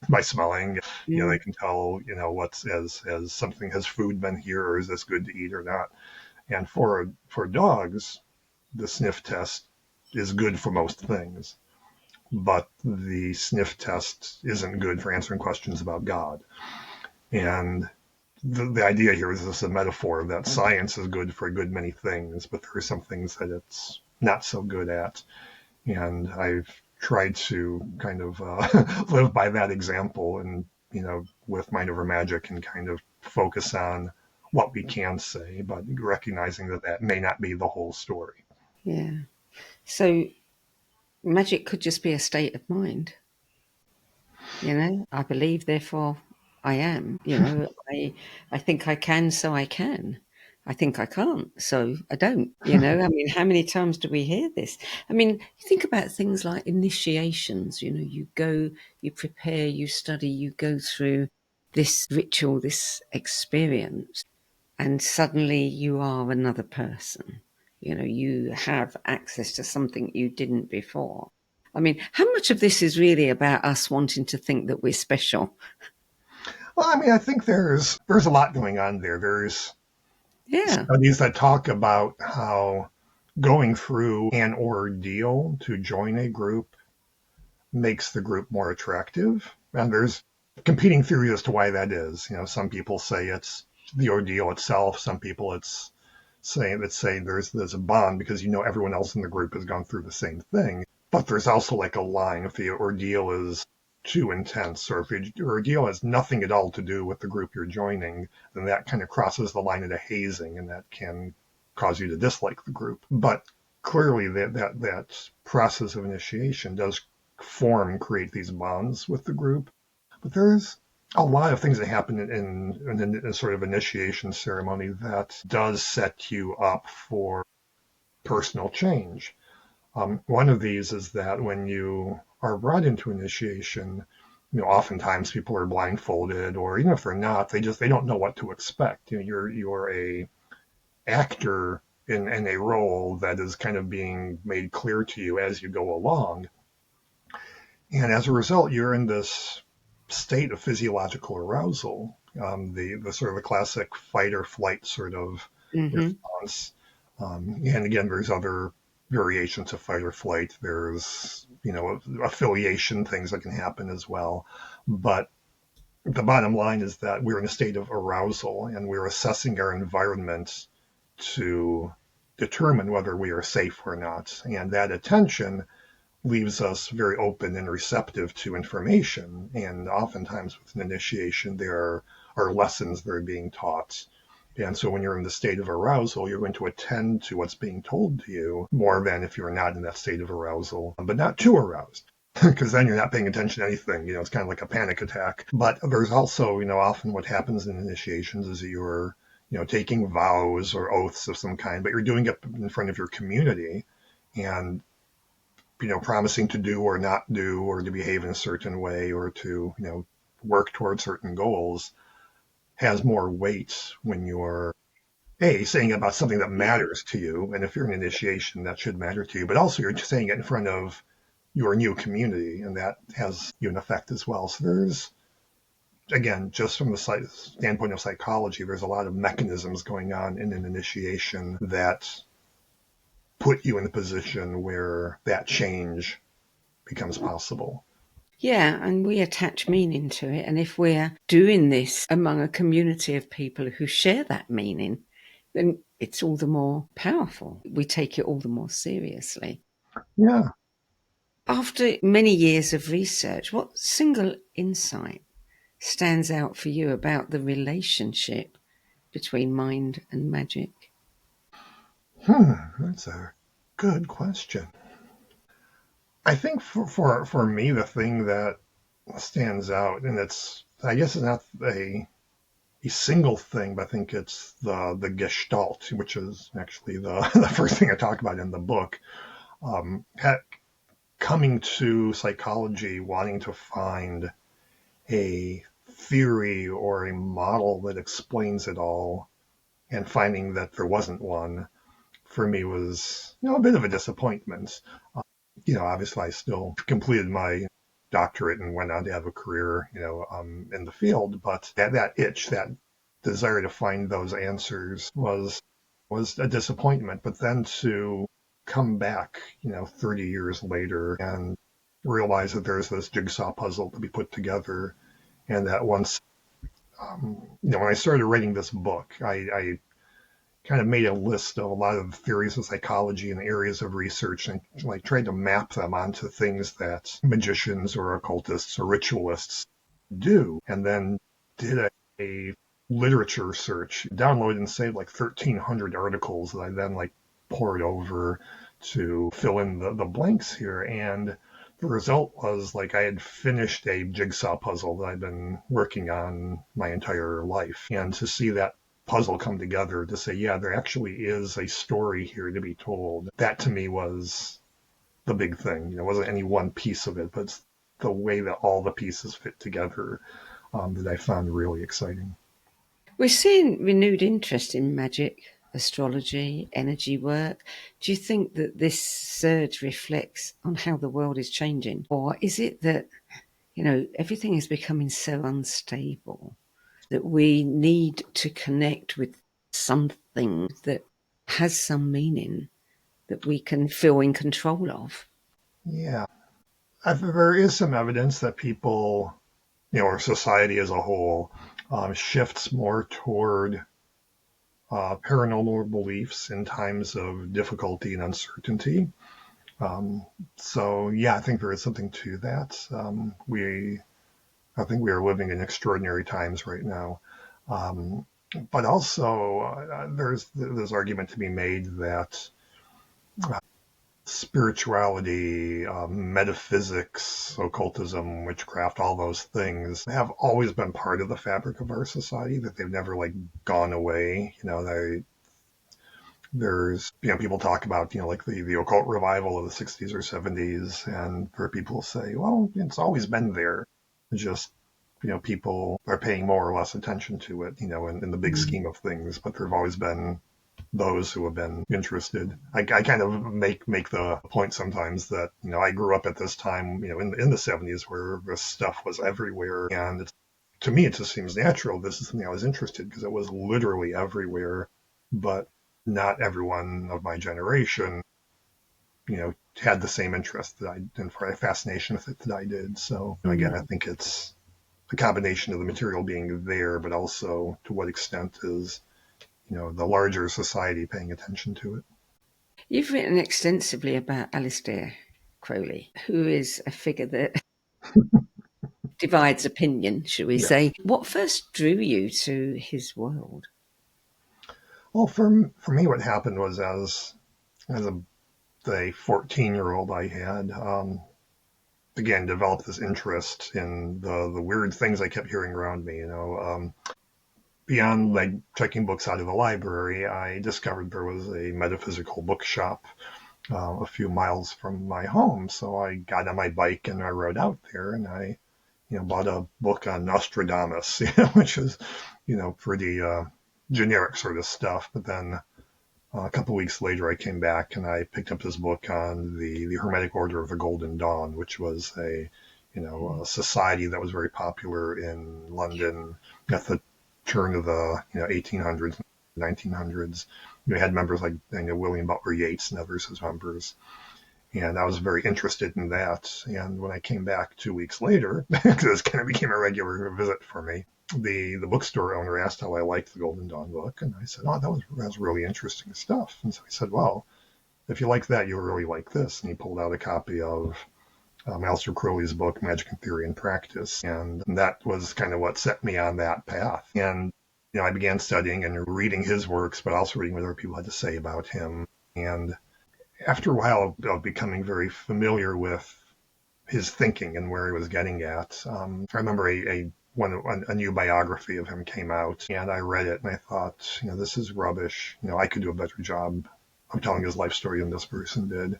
by smelling. They can tell, what's as something, has food been here, or is this good to eat or not? And for dogs, the sniff test is good for most things, but the sniff test isn't good for answering questions about God. And the idea here is this a metaphor that science is good for a good many things, but there are some things that it's not so good at. And I've tried to kind of live by that example and, with Mind Over Magick, and kind of focus on what we can say, but recognizing that may not be the whole story. Yeah. So magic could just be a state of mind. I believe, therefore I am. I think I can, so I can. I think I can't, so I don't. I mean, how many times do we hear this? I mean, you think about things like initiations. You go, you prepare, you study, you go through this ritual, this experience, and suddenly you are another person. You have access to something you didn't before. I mean, how much of this is really about us wanting to think that we're special? Well, I mean, I think there's a lot going on there. There's Yeah. studies that talk about how going through an ordeal to join a group makes the group more attractive. And there's competing theories as to why that is. Some people say it's the ordeal itself. Some people it's saying there's a bond because everyone else in the group has gone through the same thing. But there's also like a line if the ordeal is too intense, or if your ordeal has nothing at all to do with the group you're joining, then that kind of crosses the line into hazing, and that can cause you to dislike the group. But clearly that process of initiation does create these bonds with the group. But there's a lot of things that happen in a sort of initiation ceremony that does set you up for personal change. One of these is that when you are brought into initiation, oftentimes people are blindfolded, or even if they're not, they don't know what to expect. You're a actor in a role that is kind of being made clear to you as you go along. And as a result, you're in this state of physiological arousal, the sort of the classic fight or flight sort of response. And again, there's other variations of fight or flight. There's, affiliation things that can happen as well. But the bottom line is that we're in a state of arousal, and we're assessing our environment to determine whether we are safe or not. And that attention leaves us very open and receptive to information. And oftentimes with an initiation, there are lessons that are being taught. And so when you're in the state of arousal, you're going to attend to what's being told to you more than if you're not in that state of arousal, but not too aroused. Because then you're not paying attention to anything. It's kind of like a panic attack. But there's also, often what happens in initiations is that you're, taking vows or oaths of some kind, but you're doing it in front of your community. And promising to do or not do, or to behave in a certain way, or to, work towards certain goals has more weight when you're saying about something that matters to you. And if you're in initiation, that should matter to you, but also you're saying it in front of your new community, and that has an effect as well. So there's, again, just from the standpoint of psychology, there's a lot of mechanisms going on in an initiation that put you in a position where that change becomes possible. Yeah, and we attach meaning to it. And if we're doing this among a community of people who share that meaning, then it's all the more powerful. We take it all the more seriously. Yeah. After many years of research, what single insight stands out for you about the relationship between mind and magic? That's a good question. I think for me, the thing that stands out, and I guess it's not a single thing, but I think it's the gestalt, which is actually the first thing I talk about in the book. Coming to psychology, wanting to find a theory or a model that explains it all, and finding that there wasn't one, for me was, a bit of a disappointment. Obviously I still completed my doctorate and went on to have a career, in the field, but that itch, that desire to find those answers was a disappointment. But then to come back, 30 years later and realize that there's this jigsaw puzzle to be put together, and that once, when I started writing this book, I kind of made a list of a lot of theories of psychology and areas of research, and like tried to map them onto things that magicians or occultists or ritualists do, and then did a literature search, downloaded and saved like 1,300 articles that I then like poured over to fill in the blanks here. And the result was like I had finished a jigsaw puzzle that I'd been working on my entire life. And to see that puzzle come together, to say, yeah, there actually is a story here to be told, that to me was the big thing. It wasn't any one piece of it, but it's the way that all the pieces fit together that I found really exciting. We're seeing renewed interest in magic, astrology, energy work. Do you think that this surge reflects on how the world is changing? Or is it that, everything is becoming so unstable that we need to connect with something that has some meaning that we can feel in control of. Yeah. There is some evidence that people, or society as a whole, shifts more toward paranormal beliefs in times of difficulty and uncertainty. So, yeah, I think there is something to that. I think we are living in extraordinary times right now. But also, there's argument to be made that spirituality, metaphysics, occultism, witchcraft, all those things have always been part of the fabric of our society, that they've never gone away. There's, people talk about, like the occult revival of the 60s or 70s, and where people say, well, it's always been there. Just, people are paying more or less attention to it, in the big scheme of things, but there have always been those who have been interested. I kind of make the point sometimes that, I grew up at this time, in the 70s, where this stuff was everywhere. And to me, it just seems natural. This is something I was interested because it was literally everywhere. But not everyone of my generation, had the same interest that and fascination with it that I did. So again, I think it's a combination of the material being there, but also to what extent is the larger society paying attention to it. You've written extensively about Alistair Crowley, who is a figure that divides opinion, should we say. What first drew you to his world? Well, for me, what happened was as a 14-year-old, I had again developed this interest in the weird things I kept hearing around me. Beyond checking books out of the library, I discovered there was a metaphysical bookshop a few miles from my home. So I got on my bike and I rode out there, and I bought a book on Nostradamus, which is pretty generic sort of stuff. But then a couple of weeks later, I came back and I picked up this book on the Hermetic Order of the Golden Dawn, which was a society that was very popular in London at the turn of the 1800s, 1900s. You had members like William Butler Yeats and others as members. And I was very interested in that. And when I came back 2 weeks later, because this kind of became a regular visit for me, the bookstore owner asked how I liked the Golden Dawn book. And I said, oh, that was really interesting stuff. And so he said, well, if you like that, you'll really like this. And he pulled out a copy of Alistair Crowley's book, Magic and Theory and Practice. And that was kind of what set me on that path. And, I began studying and reading his works, but also reading what other people had to say about him. And after a while of becoming very familiar with his thinking and where he was getting at, I remember when a new biography of him came out, and I read it and I thought, this is rubbish. I could do a better job of telling his life story than this person did.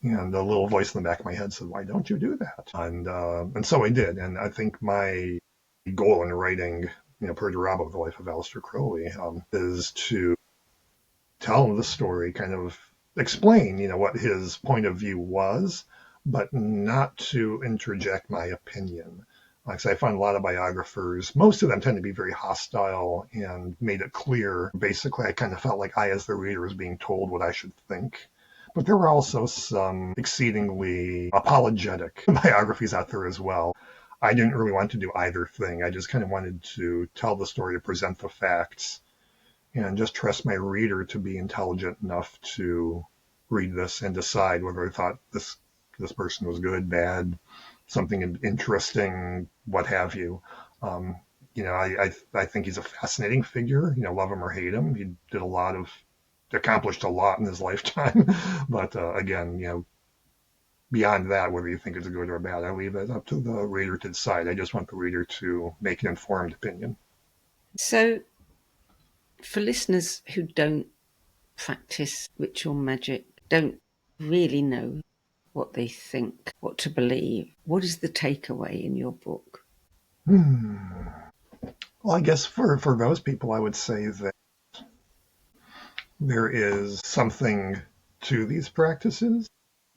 And a little voice in the back of my head said, why don't you do that? And so I did. And I think my goal in writing, Perdurabo, the life of Alistair Crowley, is to tell the story, kind of explain, what his point of view was, but not to interject my opinion. Like I find a lot of biographers, most of them tend to be very hostile and made it clear. Basically, I kind of felt like I, as the reader, was being told what I should think. But there were also some exceedingly apologetic biographies out there as well. I didn't really want to do either thing. I just kind of wanted to tell the story, to present the facts, and just trust my reader to be intelligent enough to read this and decide whether I thought this person was good, bad, something interesting, what have you. I think he's a fascinating figure. Love him or hate him, he accomplished a lot in his lifetime. But again, beyond that, whether you think it's good or bad, I leave it up to the reader to decide. I just want the reader to make an informed opinion. So, for listeners who don't practice ritual magic, don't really know what they think, what to believe, what is the takeaway in your book? Well, I guess for those people, I would say that there is something to these practices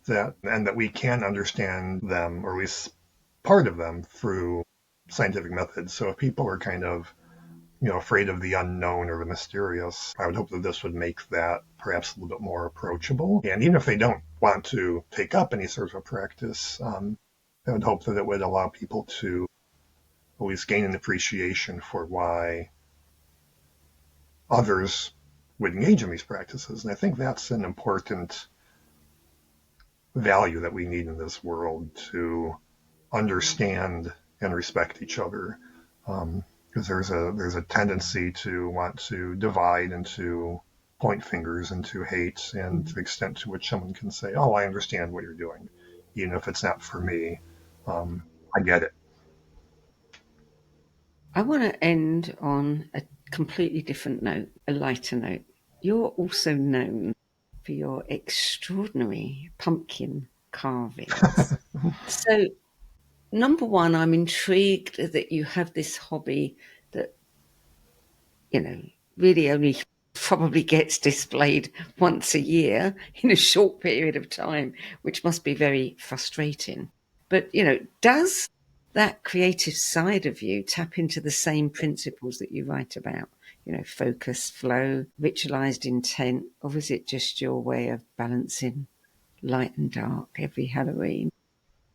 that we can understand them, or at least part of them, through scientific methods. So if people are kind of afraid of the unknown or the mysterious. I would hope that this would make that perhaps a little bit more approachable. And even if they don't want to take up any sort of a practice, I would hope that it would allow people to at least gain an appreciation for why others would engage in these practices. And I think that's an important value that we need in this world, to understand and respect each other. Because there's a tendency to want to divide and to point fingers and to hate, and to the extent to which someone can say, "Oh, I understand what you're doing," even if it's not for me. I get it. I want to end on a completely different note, a lighter note. You're also known for your extraordinary pumpkin carvings. So, number one, I'm intrigued that you have this hobby that, really only probably gets displayed once a year in a short period of time, which must be very frustrating. But, does that creative side of you tap into the same principles that you write about? Focus, flow, ritualized intent, or is it just your way of balancing light and dark every Halloween?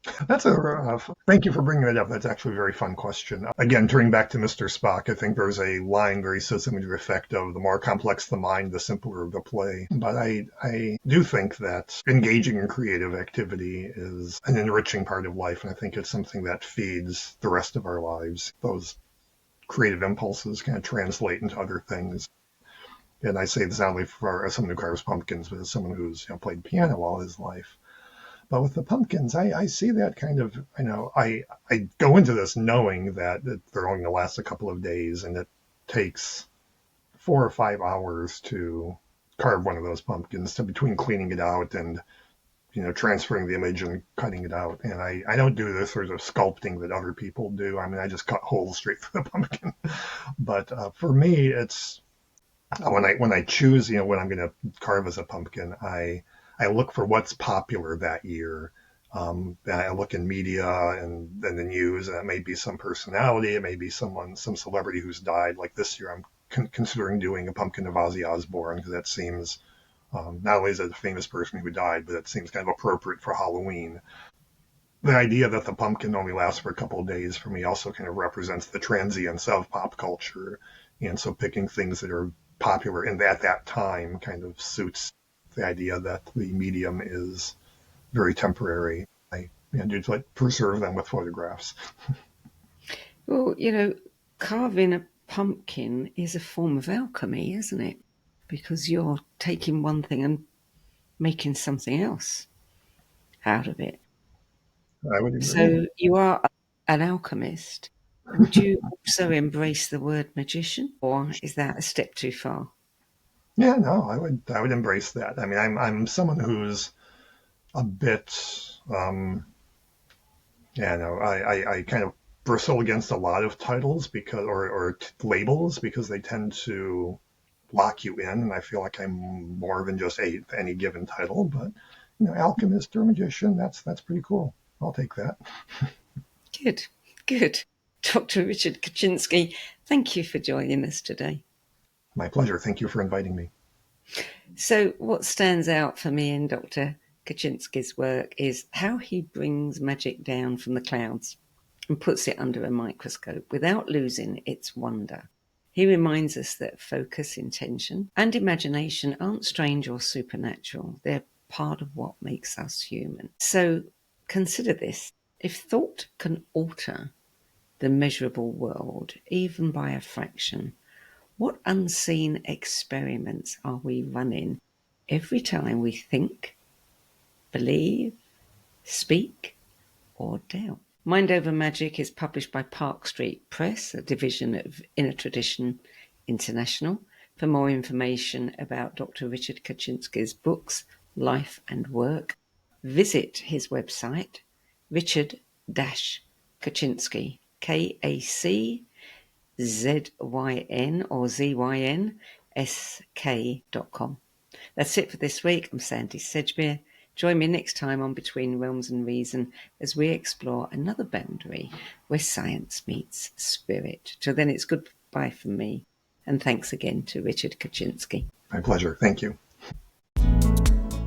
Thank you for bringing it up. That's actually a very fun question. Again, turning back to Mr. Spock, I think there's a line where he says something to the effect of, "The more complex the mind, the simpler the play." But I do think that engaging in creative activity is an enriching part of life, and I think it's something that feeds the rest of our lives. Those creative impulses kind of translate into other things. And I say this not only as someone who carves pumpkins, but as someone who's played piano all his life. But with the pumpkins, I see that kind of, I go into this knowing that they're only going to last a couple of days, and it takes 4 or 5 hours to carve one of those pumpkins, to between cleaning it out and, transferring the image and cutting it out. And I don't do this sort of sculpting that other people do. I mean, I just cut holes straight through the pumpkin. But for me, it's when I choose, what I'm going to carve as a pumpkin, I look for what's popular that year. I look in media and then the news, and it may be some personality, it may be some celebrity who's died. Like this year, I'm considering doing a pumpkin of Ozzy Osbourne, because that seems, not only is it a famous person who died, but it seems kind of appropriate for Halloween. The idea that the pumpkin only lasts for a couple of days for me also kind of represents the transience of pop culture. And so picking things that are popular at that time kind of suits the idea that the medium is very temporary. I do preserve them with photographs. Well, carving a pumpkin is a form of alchemy, isn't it? Because you're taking one thing and making something else out of it. I would agree. So you are an alchemist. Would you also embrace the word magician, or is that a step too far? Yeah, no, I would embrace that. I mean, I'm someone who's a bit, I kind of bristle against a lot of titles or labels, because they tend to lock you in, and I feel like I'm more than just any given title. But alchemist or magician, that's pretty cool. I'll take that. Good. Dr. Richard Kaczynski, thank you for joining us today. My pleasure. Thank you for inviting me. So what stands out for me in Dr. Kaczynski's work is how he brings magic down from the clouds and puts it under a microscope without losing its wonder. He reminds us that focus, intention, and imagination aren't strange or supernatural. They're part of what makes us human. So consider this. If thought can alter the measurable world, even by a fraction, what unseen experiments are we running every time we think, believe, speak, or doubt? Mind Over Magick is published by Park Street Press, a division of Inner Tradition International. For more information about Dr. Richard Kaczynski's books, life and work, visit his website, Richard-Kaczynski, KACZYN or ZYNSK.com. That's it for this week. I'm Sandie Sedgbeer. Join me next time on Between Realms and Reason as we explore another boundary where science meets spirit. Till then, it's goodbye Bye from me. And thanks again to Richard Kaczynski. My pleasure. Thank you.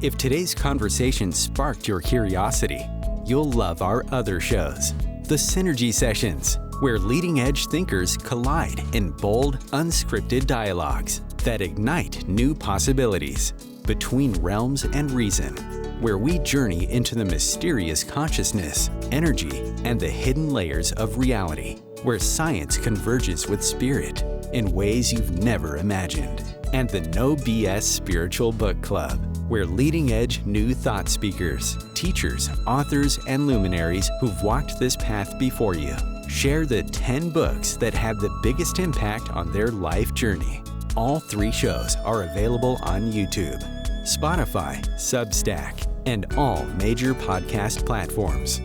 If today's conversation sparked your curiosity, you'll love our other shows. The Synergy Sessions, where leading-edge thinkers collide in bold, unscripted dialogues that ignite new possibilities. Between Realms and Reason, where we journey into the mysterious consciousness, energy, and the hidden layers of reality, where science converges with spirit in ways you've never imagined. And the No BS Spiritual Book Club, where leading-edge new thought speakers, teachers, authors, and luminaries who've walked this path before you share the 10 books that had the biggest impact on their life journey. All 3 shows are available on YouTube, Spotify, Substack, and all major podcast platforms.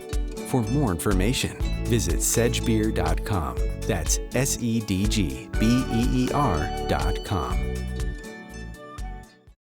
For more information, visit sedgbeer.com. That's SEDGBEER.com.